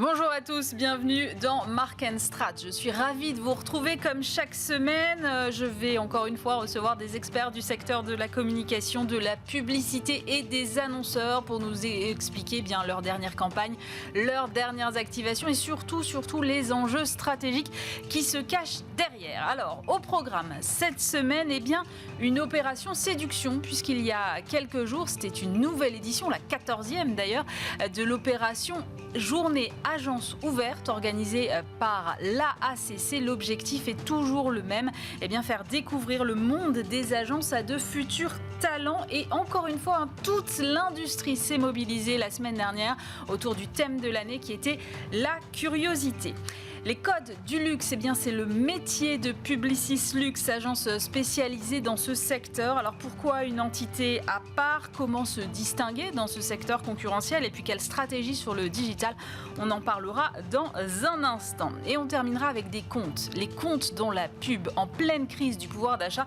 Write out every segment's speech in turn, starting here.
Bonjour à tous, bienvenue dans Mark & Strat. Je suis ravie de vous retrouver comme chaque semaine. Je vais encore une fois recevoir des experts du secteur de la communication, de la publicité et des annonceurs pour nous expliquer bien leur dernière campagne, leurs dernières activations et surtout les enjeux stratégiques qui se cachent derrière. Alors, au programme cette semaine, une opération séduction puisqu'il y a quelques jours, c'était une nouvelle édition, la 14e d'ailleurs, de l'opération Journée Agence ouverte organisée par l'AACC. L'objectif est toujours le même, faire découvrir le monde des agences à de futurs talents. Et encore une fois, toute l'industrie s'est mobilisée la semaine dernière autour du thème de l'année qui était la curiosité. Les codes du luxe, c'est le métier de Publicis Luxe, agence spécialisée dans ce secteur. Alors pourquoi une entité à part? Comment se distinguer dans ce secteur concurrentiel? Et puis quelle stratégie sur le digital? On en parlera dans un instant. Et on terminera avec des comptes. Les comptes dans la pub en pleine crise du pouvoir d'achat.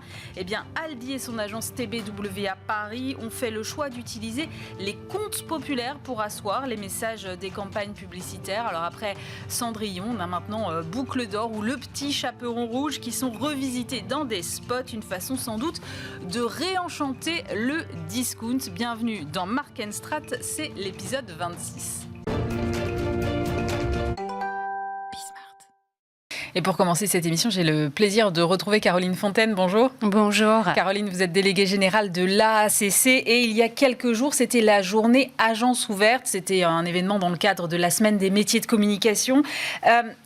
Aldi et son agence TBW à Paris ont fait le choix d'utiliser les comptes populaires pour asseoir les messages des campagnes publicitaires. Alors après Cendrillon, on a maintenant Boucle d'Or ou Le Petit Chaperon Rouge qui sont revisités dans des spots, une façon sans doute de réenchanter le discount. Bienvenue dans Mark & Strat, c'est l'épisode 26. Et pour commencer cette émission, j'ai le plaisir de retrouver Caroline Fontaine. Bonjour. Bonjour. Caroline, vous êtes déléguée générale de l'AACC et il y a quelques jours, c'était la journée Agence ouverte. C'était un événement dans le cadre de la semaine des métiers de communication.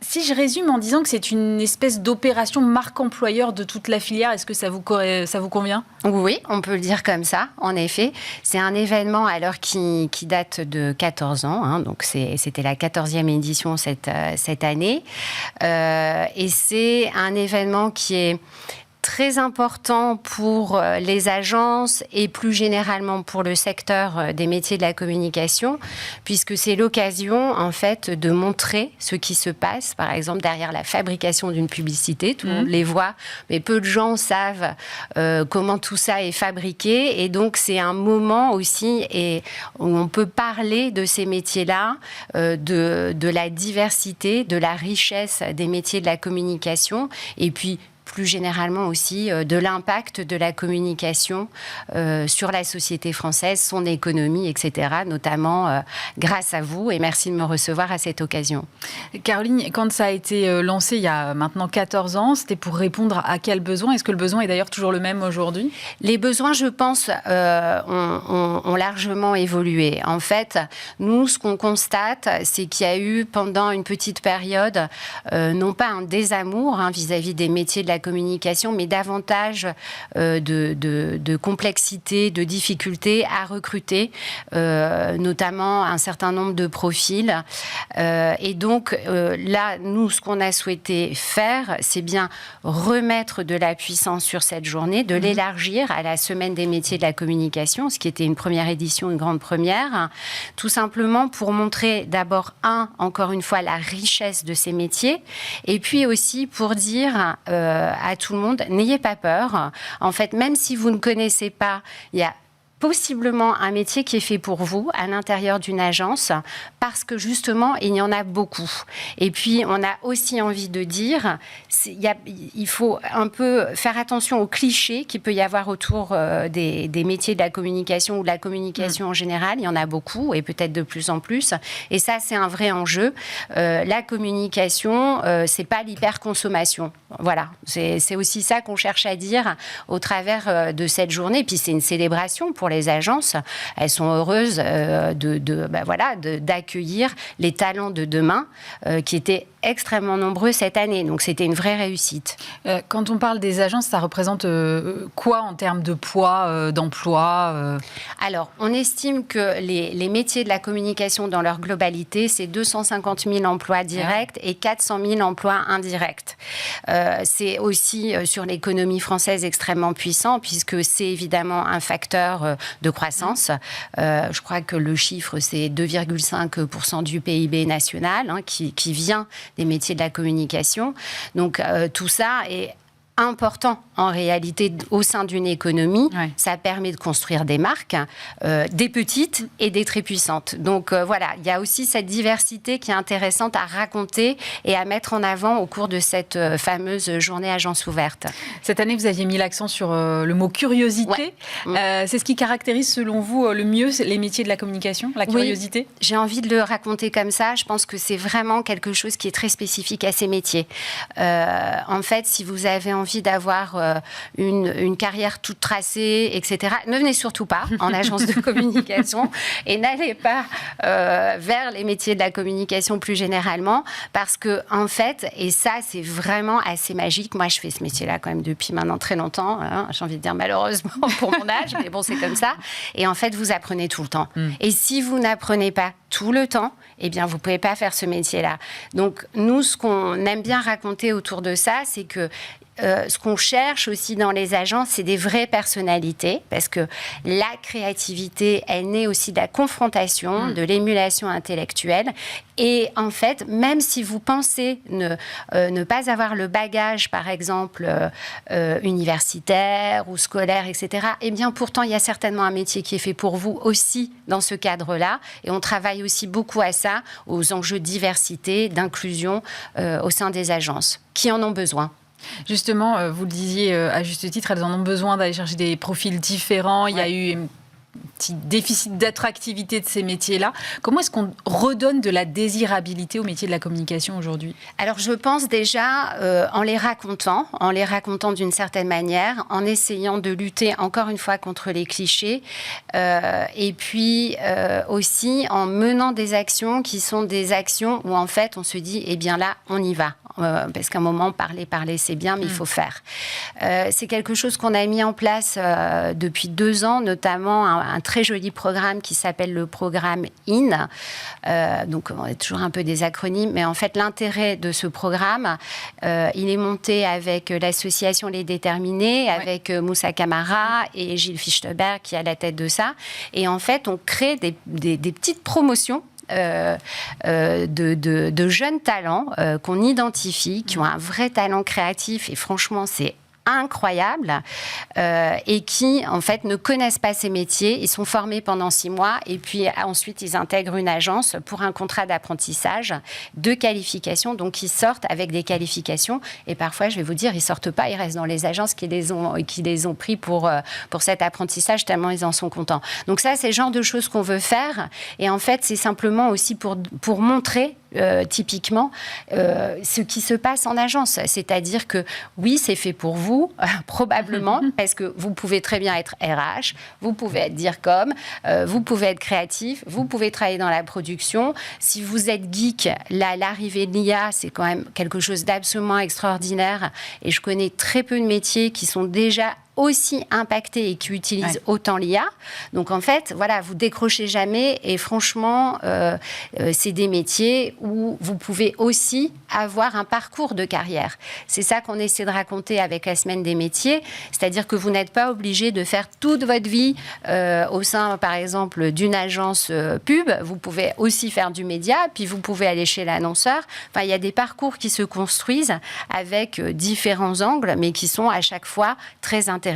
Si je résume en disant que c'est une espèce d'opération marque employeur de toute la filière, est-ce que ça vous convient ? Oui, on peut le dire comme ça, en effet. C'est un événement alors qui date de 14 ans, donc c'était la 14e édition cette année. Et c'est un événement qui est très important pour les agences et plus généralement pour le secteur des métiers de la communication, puisque c'est l'occasion en fait de montrer ce qui se passe, par exemple derrière la fabrication d'une publicité. Tout le monde les voit, mais peu de gens savent comment tout ça est fabriqué. Et donc c'est un moment aussi où on peut parler de ces métiers-là, de la diversité, de la richesse des métiers de la communication, et puis plus généralement aussi de l'impact de la communication sur la société française, son économie, etc., notamment grâce à vous, et merci de me recevoir à cette occasion. Caroline, quand ça a été lancé il y a maintenant 14 ans, c'était pour répondre à quel besoin? Est-ce que le besoin est d'ailleurs toujours le même aujourd'hui? Les besoins, je pense, ont largement évolué. En fait, nous, ce qu'on constate, c'est qu'il y a eu pendant une petite période, non pas un désamour vis-à-vis des métiers de la communication, mais davantage de complexité, de difficultés à recruter, notamment un certain nombre de profils. Et donc, là, nous, ce qu'on a souhaité faire, c'est bien remettre de la puissance sur cette journée, de l'élargir à la Semaine des métiers de la communication, ce qui était une première édition, une grande première, tout simplement pour montrer d'abord, encore une fois, la richesse de ces métiers, et puis aussi pour dire à tout le monde, n'ayez pas peur. En fait, même si vous ne connaissez pas, il y a possiblement un métier qui est fait pour vous à l'intérieur d'une agence, parce que justement, il y en a beaucoup. Et puis, on a aussi envie de dire, il faut un peu faire attention aux clichés qu'il peut y avoir autour des métiers de la communication ou de la communication en général. Il y en a beaucoup et peut-être de plus en plus. Et ça, c'est un vrai enjeu. La communication, c'est pas l'hyperconsommation. Voilà. C'est aussi ça qu'on cherche à dire au travers de cette journée. Et puis, c'est une célébration pour les agences. Elles sont heureuses d'accueillir les talents de demain qui étaient extrêmement nombreux cette année. Donc, c'était une vraie réussite. Quand on parle des agences, ça représente quoi en termes de poids, d'emploi Alors, on estime que les métiers de la communication dans leur globalité, c'est 250 000 emplois directs et 400 000 emplois indirects. C'est aussi sur l'économie française extrêmement puissant, puisque c'est évidemment un facteur de croissance. Je crois que le chiffre, c'est 2,5% du PIB national qui vient des métiers de la communication. Donc, tout ça est important en réalité au sein d'une économie. Ouais. Ça permet de construire des marques, des petites et des très puissantes. Donc voilà, il y a aussi cette diversité qui est intéressante à raconter et à mettre en avant au cours de cette fameuse journée agence ouverte. Cette année, vous aviez mis l'accent sur le mot curiosité. Ouais. C'est ce qui caractérise selon vous le mieux les métiers de la communication, la curiosité ? Oui, j'ai envie de le raconter comme ça. Je pense que c'est vraiment quelque chose qui est très spécifique à ces métiers. En fait, si vous avez envie d'avoir une carrière toute tracée, etc. Ne venez surtout pas en agence de communication et n'allez pas vers les métiers de la communication plus généralement parce que, en fait, et ça, c'est vraiment assez magique. Moi, je fais ce métier-là quand même depuis maintenant très longtemps. Hein, j'ai envie de dire malheureusement pour mon âge, mais bon, c'est comme ça. Et en fait, vous apprenez tout le temps. Et si vous n'apprenez pas tout le temps, eh bien, vous ne pouvez pas faire ce métier-là. Donc, nous, ce qu'on aime bien raconter autour de ça, c'est que ce qu'on cherche aussi dans les agences, c'est des vraies personnalités, parce que la créativité, elle naît aussi de la confrontation, de l'émulation intellectuelle. Et en fait, même si vous pensez ne pas avoir le bagage, par exemple, universitaire ou scolaire, etc., eh bien, pourtant, il y a certainement un métier qui est fait pour vous aussi dans ce cadre-là. Et on travaille aussi beaucoup à ça, aux enjeux de diversité, d'inclusion au sein des agences, qui en ont besoin. Justement, vous le disiez à juste titre, elles en ont besoin d'aller chercher des profils différents. Il y a eu un petit déficit d'attractivité de ces métiers-là. Comment est-ce qu'on redonne de la désirabilité aux métiers de la communication aujourd'hui ? Alors, je pense déjà en les racontant d'une certaine manière, en essayant de lutter encore une fois contre les clichés, et puis aussi en menant des actions qui sont des actions où en fait on se dit, eh bien là, on y va. Parce qu'à un moment, parler, c'est bien, mais il faut faire. C'est quelque chose qu'on a mis en place depuis 2 ans, notamment un très joli programme qui s'appelle le programme IN. Donc, on a toujours un peu des acronymes, mais en fait, l'intérêt de ce programme, il est monté avec l'association Les Déterminés, avec Moussa Camara et Gilles Fichtebert qui est à la tête de ça. Et en fait, on crée des petites promotions de jeunes talents qu'on identifie, qui ont un vrai talent créatif et franchement c'est incroyable et qui en fait ne connaissent pas ces métiers. Ils sont formés pendant 6 mois et puis ensuite ils intègrent une agence pour un contrat d'apprentissage de qualification. Donc ils sortent avec des qualifications et parfois je vais vous dire ils sortent pas, ils restent dans les agences qui les ont pris pour cet apprentissage tellement ils en sont contents. Donc ça c'est le genre de choses qu'on veut faire et en fait c'est simplement aussi pour montrer typiquement ce qui se passe en agence. C'est-à-dire que oui, c'est fait pour vous, probablement, parce que vous pouvez très bien être RH, vous pouvez être DIRCOM, vous pouvez être créatif, vous pouvez travailler dans la production. Si vous êtes geek, l'arrivée de l'IA, c'est quand même quelque chose d'absolument extraordinaire. Et je connais très peu de métiers qui sont déjà aussi impactés et qui utilisent autant l'IA. Donc, en fait, voilà, vous décrochez jamais et franchement, c'est des métiers où vous pouvez aussi avoir un parcours de carrière. C'est ça qu'on essaie de raconter avec la Semaine des métiers, c'est-à-dire que vous n'êtes pas obligé de faire toute votre vie au sein, par exemple, d'une agence pub. Vous pouvez aussi faire du média, puis vous pouvez aller chez l'annonceur. Enfin, il y a des parcours qui se construisent avec différents angles, mais qui sont à chaque fois très intéressants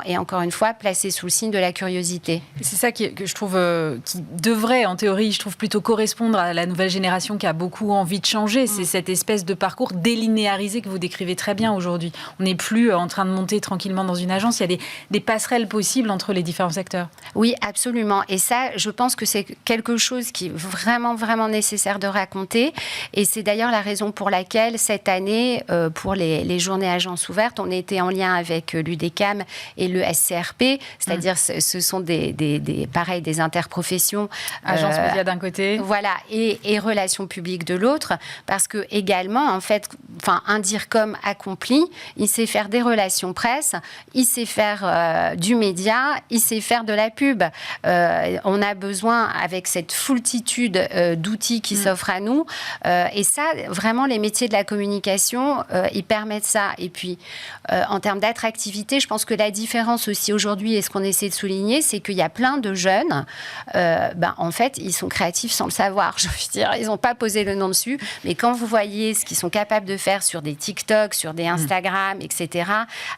et encore une fois placés sous le signe de la curiosité. C'est ça que je trouve qui devrait en théorie, je trouve plutôt correspondre à la nouvelle génération qui a beaucoup envie de changer. C'est cette espèce de parcours délinéarisé que vous décrivez très bien aujourd'hui. On n'est plus en train de monter tranquillement dans une agence, il y a des passerelles possibles entre les différents secteurs. Oui, absolument. Et ça, je pense que c'est quelque chose qui est vraiment, vraiment nécessaire de raconter. Et c'est d'ailleurs la raison pour laquelle cette année, pour les journées agences ouvertes, on était en lien avec l'UDECAM et le SCRP, c'est-à-dire ce sont des interprofessions. Agence média d'un côté. Voilà, et relations publiques de l'autre, parce que également, en fait, un DIRCOM accompli, il sait faire des relations presse, il sait faire du média, il sait faire de la pub. On a besoin, avec cette foultitude d'outils qui s'offrent à nous, et ça, vraiment, les métiers de la communication, ils permettent ça. Et puis, en termes d'attractivité, je pense que que la différence aussi aujourd'hui, et ce qu'on essaie de souligner, c'est qu'il y a plein de jeunes, en fait, ils sont créatifs sans le savoir. Je veux dire, ils n'ont pas posé le nom dessus, mais quand vous voyez ce qu'ils sont capables de faire sur des TikTok, sur des Instagram, etc.,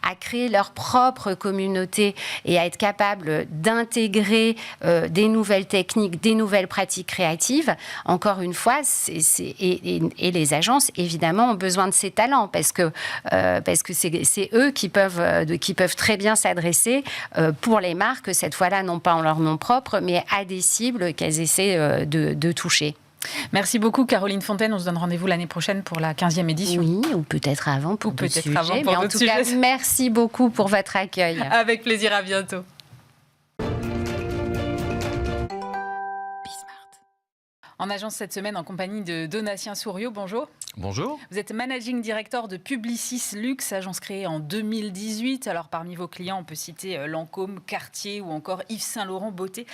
à créer leur propre communauté et à être capable d'intégrer des nouvelles techniques, des nouvelles pratiques créatives, encore une fois, et les agences, évidemment, ont besoin de ces talents parce que c'est eux qui peuvent très bien s'adresser pour les marques, cette fois-là, non pas en leur nom propre, mais à des cibles qu'elles essaient de toucher. Merci beaucoup Caroline Fontaine, on se donne rendez-vous l'année prochaine pour la 15e édition. Oui, ou peut-être avant pour d'autres sujets, mais en tout cas, merci beaucoup pour votre accueil. Avec plaisir, à bientôt. En agence cette semaine, en compagnie de Donatien Souriau. Bonjour. Bonjour. Vous êtes Managing Director de Publicis Luxe, agence créée en 2018. Alors, parmi vos clients, on peut citer Lancôme, Cartier ou encore Yves Saint Laurent Beauté.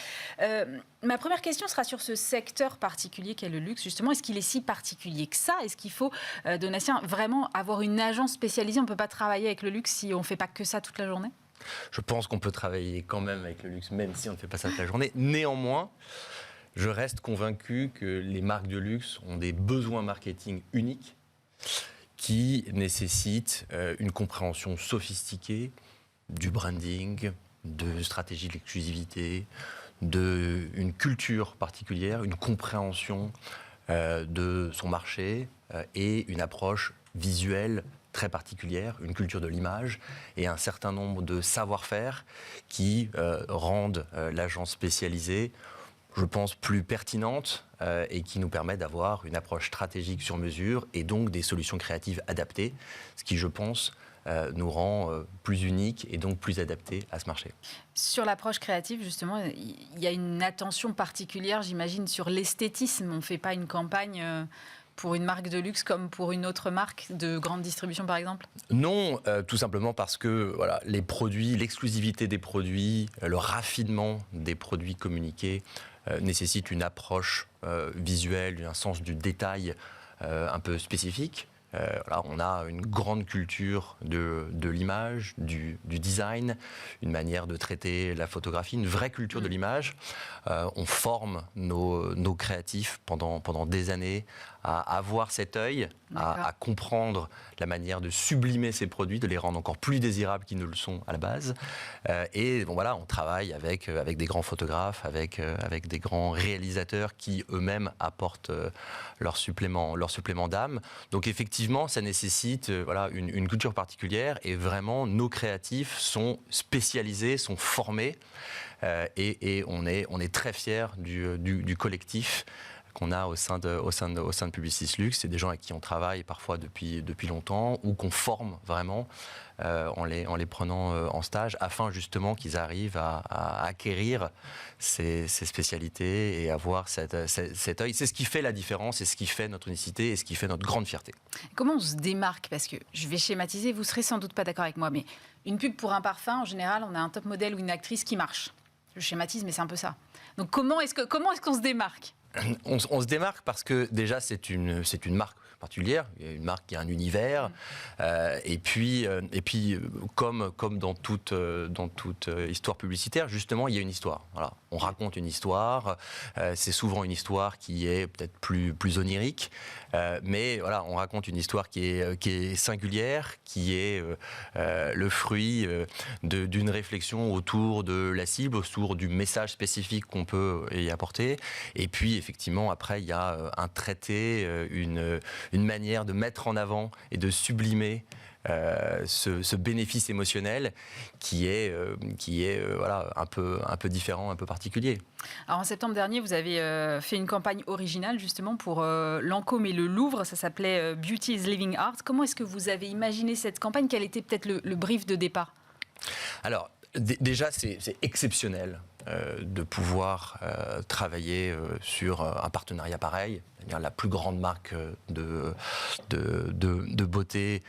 Ma première question sera sur ce secteur particulier qu'est le luxe. Justement, est-ce qu'il est si particulier que ça? Est-ce qu'il faut, Donatien, vraiment avoir une agence spécialisée? On ne peut pas travailler avec le luxe si on ne fait pas que ça toute la journée? Je pense qu'on peut travailler quand même avec le luxe, même si on ne fait pas ça toute la journée. Néanmoins, je reste convaincu que les marques de luxe ont des besoins marketing uniques qui nécessitent une compréhension sophistiquée du branding, de stratégie de l'exclusivité, d'une culture particulière, une compréhension de son marché et une approche visuelle très particulière, une culture de l'image et un certain nombre de savoir-faire qui rendent l'agence spécialisée, je pense, plus pertinente et qui nous permet d'avoir une approche stratégique sur mesure et donc des solutions créatives adaptées, ce qui, je pense, nous rend plus uniques et donc plus adaptés à ce marché. Sur l'approche créative, justement, il y a une attention particulière, j'imagine, sur l'esthétisme. On ne fait pas une campagne pour une marque de luxe comme pour une autre marque de grande distribution, par exemple? Non, tout simplement parce que voilà, les produits, l'exclusivité des produits, le raffinement des produits communiqués nécessite une approche visuelle, un sens du détail un peu spécifique. Voilà, on a une grande culture de l'image, du design, une manière de traiter la photographie, une vraie culture de l'image. On forme nos créatifs pendant des années à avoir cet œil, à comprendre la manière de sublimer ces produits, de les rendre encore plus désirables qu'ils ne le sont à la base. Et bon, voilà, on travaille avec des grands photographes, avec des grands réalisateurs qui eux-mêmes apportent leur supplément d'âme. Donc effectivement, ça nécessite une culture particulière et vraiment nos créatifs sont spécialisés, sont formés et on est très fiers du collectif qu'on a au sein de Publicis Luxe. C'est des gens avec qui on travaille parfois depuis longtemps ou qu'on forme vraiment en les prenant en stage afin justement qu'ils arrivent à acquérir ces spécialités et avoir cet œil. C'est ce qui fait la différence, c'est ce qui fait notre unicité et ce qui fait notre grande fierté. Comment on se démarque? Parce que je vais schématiser, vous serez sans doute pas d'accord avec moi, mais une pub pour un parfum, en général, on a un top modèle ou une actrice qui marche. Je schématise, mais c'est un peu ça. Donc comment est-ce qu'on se démarque? On se démarque parce que déjà c'est une marque particulière, une marque qui a un univers, et puis comme dans toute histoire publicitaire, justement il y a une histoire. Voilà. On raconte une histoire, c'est souvent une histoire qui est peut-être plus onirique, mais voilà, on raconte une histoire qui est singulière, qui est le fruit d'une réflexion autour de la cible, autour du message spécifique qu'on peut y apporter, et puis effectivement après il y a un traité, une manière de mettre en avant et de sublimer ce bénéfice émotionnel qui est voilà, un peu différent, un peu particulier. Alors en septembre dernier, vous avez fait une campagne originale justement pour Lancôme et le Louvre. Ça s'appelait Beauty is Living Art. Comment est-ce que vous avez imaginé cette campagne? Quel était peut-être le brief de départ? Alors déjà, c'est exceptionnel de pouvoir travailler sur un partenariat pareil. c'est-à-dire la plus grande marque de beauté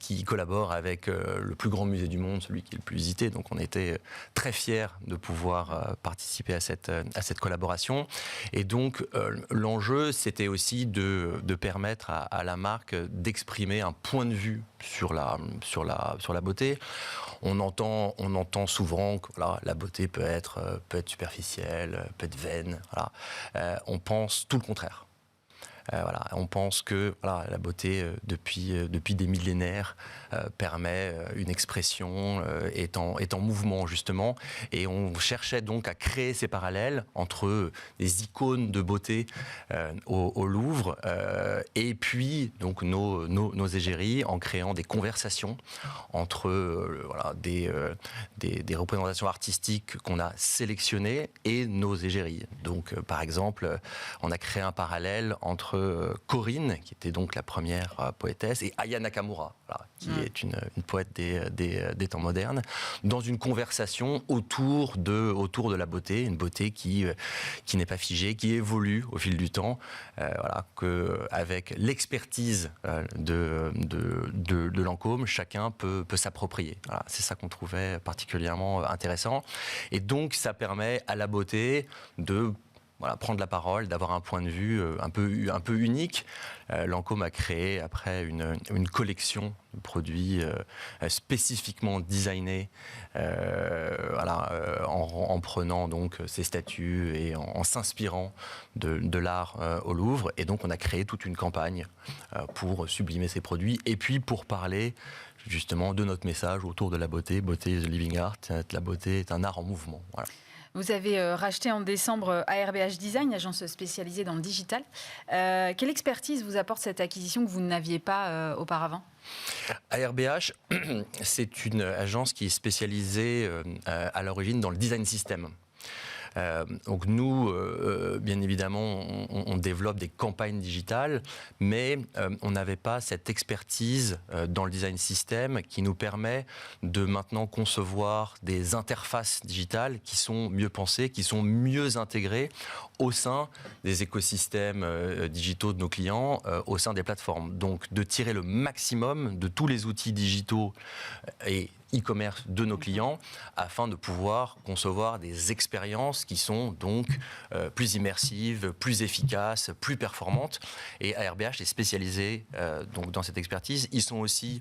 qui collabore avec le plus grand musée du monde, celui qui est le plus visité. Donc on était très fiers de pouvoir participer à cette collaboration. Et donc l'enjeu, c'était aussi de permettre à la marque d'exprimer un point de vue sur la beauté. On entend souvent que voilà, la beauté peut être superficielle, peut être vaine. Voilà. On pense tout le contraire. Voilà, on pense que voilà, la beauté, depuis des millénaires, permet une expression, est en mouvement, justement. Et on cherchait donc à créer ces parallèles entre des icônes de beauté au Louvre et puis donc, nos égéries, en créant des conversations entre voilà, des représentations artistiques qu'on a sélectionnées et nos égéries. Donc, par exemple, on a créé un parallèle entre Corinne, qui était donc la première poétesse, et Aya Nakamura, voilà, qui est une poète des temps modernes, dans une conversation autour de la beauté, une beauté qui n'est pas figée, qui évolue au fil du temps, voilà, qu'avec l'expertise de Lancôme, chacun peut s'approprier. Voilà, c'est ça qu'on trouvait particulièrement intéressant. Et donc, ça permet à la beauté de prendre la parole, d'avoir un point de vue un peu unique. Lancôme a créé après une collection de produits spécifiquement designés, en prenant donc ces statues et en s'inspirant de l'art au Louvre. Et donc on a créé toute une campagne pour sublimer ces produits et puis pour parler justement de notre message autour de la beauté. Beauté is a living art. La beauté est un art en mouvement. Voilà. Vous avez racheté en décembre ARBH Design, agence spécialisée dans le digital. Quelle expertise vous apporte cette acquisition que vous n'aviez pas auparavant ? ARBH, c'est une agence qui est spécialisée à l'origine dans le design system. Donc nous, bien évidemment, on développe des campagnes digitales, mais on n'avait pas cette expertise dans le design system qui nous permet de maintenant concevoir des interfaces digitales qui sont mieux pensées, qui sont mieux intégrées au sein des écosystèmes digitaux de nos clients, au sein des plateformes. Donc de tirer le maximum de tous les outils digitaux et e-commerce de nos clients afin de pouvoir concevoir des expériences qui sont donc plus immersives, plus efficaces, plus performantes. Et ARBH est spécialisé donc dans cette expertise. Ils sont aussi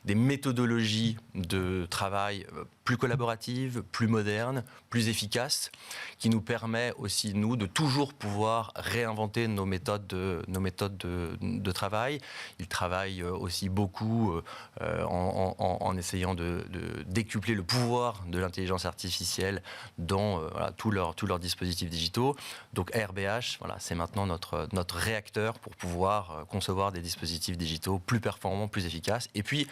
des méthodologies de travail plus collaboratives, plus modernes, plus efficaces, qui nous permet aussi, nous, de toujours pouvoir réinventer nos méthodes de travail. Ils travaillent aussi beaucoup en essayant de décupler le pouvoir de l'intelligence artificielle dans tous leurs dispositifs digitaux. Donc ARBH, c'est maintenant notre réacteur pour pouvoir concevoir des dispositifs digitaux plus performants, plus efficaces. Et puis,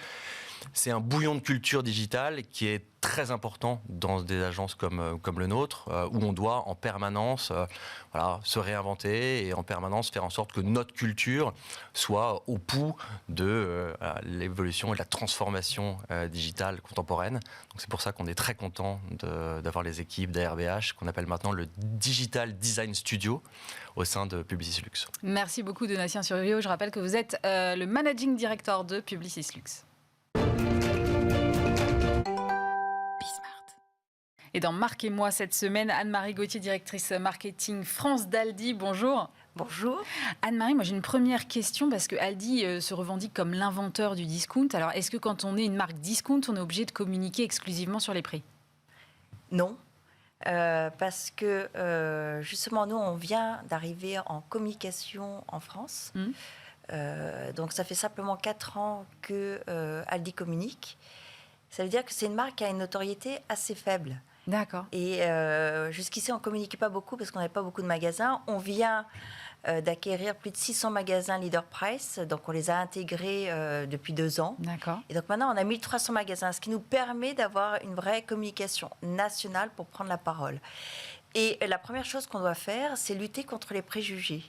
c'est un bouillon de culture digitale qui est très important dans des agences comme le nôtre, où on doit en permanence se réinventer et en permanence faire en sorte que notre culture soit au pouls de l'évolution et de la transformation digitale contemporaine. Donc c'est pour ça qu'on est très content d'avoir les équipes d'ARBH, qu'on appelle maintenant le Digital Design Studio, au sein de Publicis Luxe. Merci beaucoup Donatien Survio. Je rappelle que vous êtes le Managing Director de Publicis Luxe. Et dans Marquez-moi cette semaine, Anne-Marie Gauthier, directrice marketing France d'Aldi. Bonjour. Bonjour. Anne-Marie, moi j'ai une première question parce que Aldi se revendique comme l'inventeur du discount. Alors est-ce que quand on est une marque discount, on est obligé de communiquer exclusivement sur les prix ? Non, parce que justement nous on vient d'arriver en communication en France. Donc ça fait simplement 4 ans que Aldi communique. Ça veut dire que c'est une marque qui a une notoriété assez faible. D'accord. Et jusqu'ici, on ne communiquait pas beaucoup parce qu'on n'avait pas beaucoup de magasins. On vient d'acquérir plus de 600 magasins Leader Price. Donc, on les a intégrés depuis 2 ans. D'accord. Et donc, maintenant, on a 1300 magasins, ce qui nous permet d'avoir une vraie communication nationale pour prendre la parole. Et la première chose qu'on doit faire, c'est lutter contre les préjugés.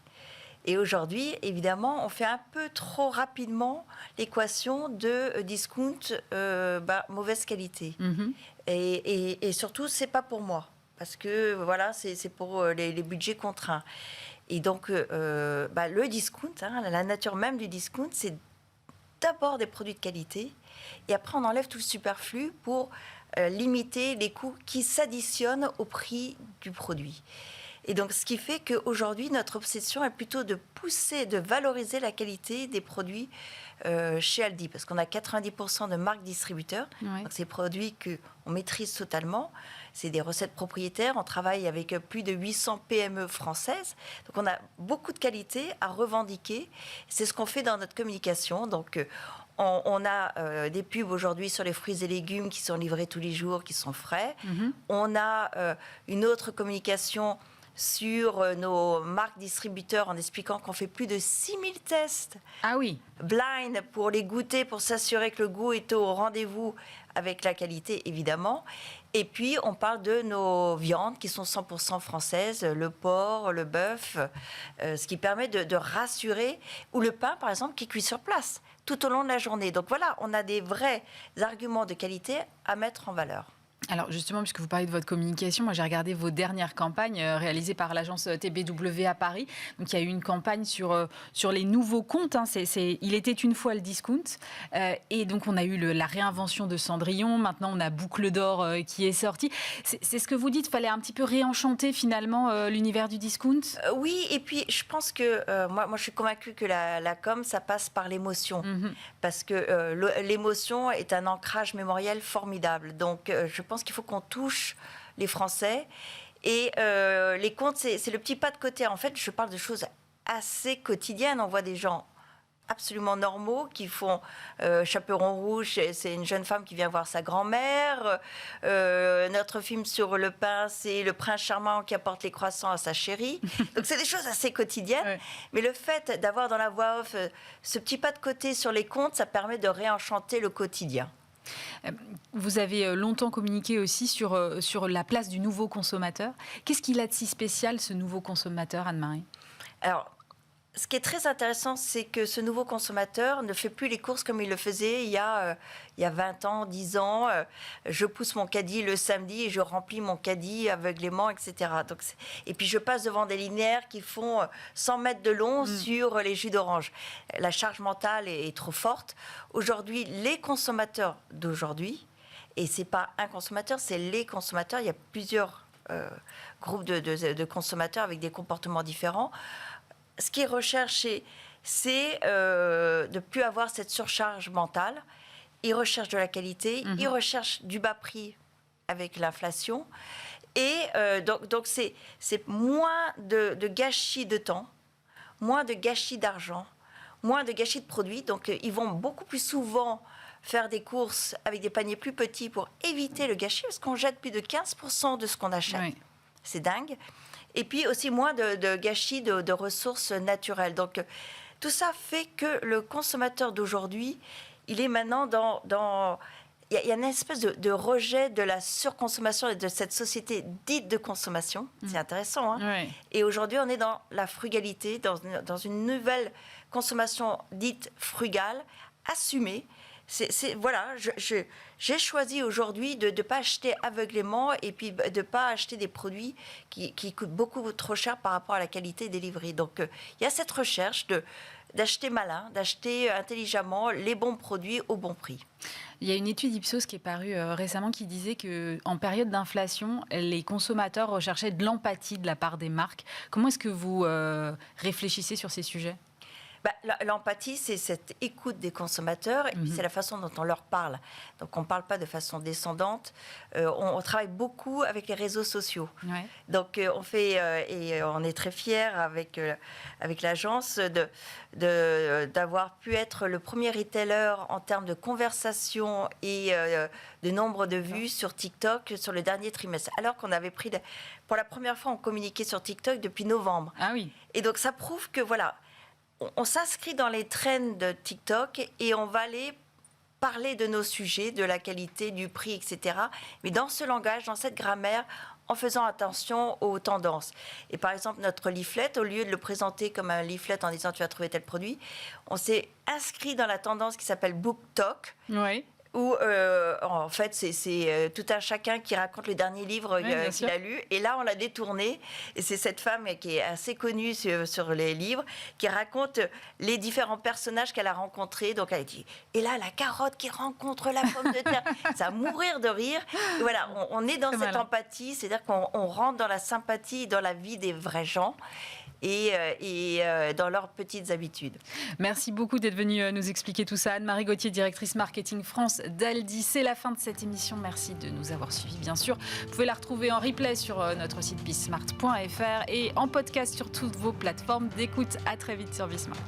Et aujourd'hui, évidemment, on fait un peu trop rapidement l'équation de discount mauvaise qualité. Et surtout, c'est pas pour moi, parce que voilà, c'est pour les budgets contraints. Et donc, le discount, la nature même du discount, c'est d'abord des produits de qualité, et après on enlève tout le superflu pour limiter les coûts qui s'additionnent au prix du produit. Et donc, ce qui fait qu'aujourd'hui, notre obsession est plutôt de pousser, de valoriser la qualité des produits chez Aldi, parce qu'on a 90% de marques distributeurs. Oui. Donc, c'est des produits qu'on maîtrise totalement. C'est des recettes propriétaires. On travaille avec plus de 800 PME françaises. Donc, on a beaucoup de qualité à revendiquer. C'est ce qu'on fait dans notre communication. Donc, on a des pubs aujourd'hui sur les fruits et légumes qui sont livrés tous les jours, qui sont frais. Mm-hmm. On a une autre communication sur nos marques distributeurs en expliquant qu'on fait plus de 6000 tests blind pour les goûter, pour s'assurer que le goût est au rendez-vous avec la qualité, évidemment. Et puis, on parle de nos viandes qui sont 100% françaises, le porc, le bœuf, ce qui permet de rassurer, ou le pain, par exemple, qui cuit sur place tout au long de la journée. Donc voilà, on a des vrais arguments de qualité à mettre en valeur. Alors justement, puisque vous parlez de votre communication, moi j'ai regardé vos dernières campagnes réalisées par l'agence TBW à Paris. Donc il y a eu une campagne sur les nouveaux comptes. Il était une fois le discount. Et donc on a eu la réinvention de Cendrillon. Maintenant on a Boucle d'Or qui est sortie. C'est ce que vous dites, il fallait un petit peu réenchanter finalement l'univers du discount. Oui, et puis je pense que moi je suis convaincue que la com, ça passe par l'émotion. Mm-hmm. Parce que l'émotion est un ancrage mémoriel formidable. Donc je pense qu'il faut qu'on touche les Français. Et les comptes, c'est le petit pas de côté. En fait, je parle de choses assez quotidiennes. On voit des gens absolument normaux qui font Chaperon rouge. C'est une jeune femme qui vient voir sa grand-mère. Notre film sur le pain, c'est le prince charmant qui apporte les croissants à sa chérie. Donc, c'est des choses assez quotidiennes. Ouais. Mais le fait d'avoir dans la voix off ce petit pas de côté sur les comptes, ça permet de réenchanter le quotidien. Vous avez longtemps communiqué aussi sur la place du nouveau consommateur. Qu'est-ce qu'il a de si spécial, ce nouveau consommateur, Anne-Marie ? Alors, ce qui est très intéressant, c'est que ce nouveau consommateur ne fait plus les courses comme il le faisait il y a 20 ans, 10 ans. Je pousse mon caddie le samedi et je remplis mon caddie aveuglément, etc. Donc, et puis, je passe devant des linéaires qui font 100 mètres de long sur les jus d'orange. La charge mentale est trop forte. Aujourd'hui, les consommateurs d'aujourd'hui, et ce n'est pas un consommateur, c'est les consommateurs, il y a plusieurs groupes de consommateurs avec des comportements différents. Ce qu'ils recherchent, c'est de ne plus avoir cette surcharge mentale. Ils recherchent de la qualité, ils recherchent du bas prix avec l'inflation. Et donc c'est moins de gâchis de temps, moins de gâchis d'argent, moins de gâchis de produits. Donc ils vont beaucoup plus souvent faire des courses avec des paniers plus petits pour éviter le gâchis, parce qu'on jette plus de 15% de ce qu'on achète. Oui. C'est dingue. Et puis aussi moins de gâchis de ressources naturelles. Donc tout ça fait que le consommateur d'aujourd'hui, il est maintenant dans il y a une espèce de rejet de la surconsommation et de cette société dite de consommation. C'est intéressant. Oui. Et aujourd'hui, on est dans la frugalité, dans une nouvelle consommation dite frugale, assumée. Voilà, j'ai choisi aujourd'hui de ne pas acheter aveuglément et puis de ne pas acheter des produits qui coûtent beaucoup trop cher par rapport à la qualité des livrées. Donc, il y a cette recherche d'acheter malin, d'acheter intelligemment les bons produits au bon prix. Il y a une étude Ipsos qui est parue récemment qui disait qu'en période d'inflation, les consommateurs recherchaient de l'empathie de la part des marques. Comment est-ce que vous réfléchissez sur ces sujets ? L'empathie, c'est cette écoute des consommateurs et puis c'est la façon dont on leur parle. Donc, on ne parle pas de façon descendante. On travaille beaucoup avec les réseaux sociaux. Ouais. Donc, on fait, et on est très fiers avec l'agence d'avoir pu être le premier retailer en termes de conversation et de nombre de vues sur TikTok sur le dernier trimestre. Alors qu'on avait pris, pour la première fois, on communiquait sur TikTok depuis novembre. Ah oui. Et donc, ça prouve que, voilà, on s'inscrit dans les trends de TikTok et on va aller parler de nos sujets, de la qualité, du prix, etc. Mais dans ce langage, dans cette grammaire, en faisant attention aux tendances. Et par exemple, notre leaflet, au lieu de le présenter comme un leaflet en disant « tu vas trouver tel produit », on s'est inscrit dans la tendance qui s'appelle BookTok. Oui. où en fait c'est tout un chacun qui raconte le dernier livre qu'il a lu, et là on l'a détourné, et c'est cette femme qui est assez connue sur les livres, qui raconte les différents personnages qu'elle a rencontrés. Donc elle dit, et là la carotte qui rencontre la pomme de terre, ça va mourir de rire. Et voilà, on est dans cette empathie, c'est-à-dire qu'on rentre dans la sympathie, dans la vie des vrais gens, et dans leurs petites habitudes. Merci beaucoup d'être venue nous expliquer tout ça. Anne-Marie Gauthier, directrice marketing France d'Aldi. C'est la fin de cette émission. Merci de nous avoir suivis, bien sûr. Vous pouvez la retrouver en replay sur notre site bismart.fr et en podcast sur toutes vos plateformes d'écoute. À très vite sur Bismart.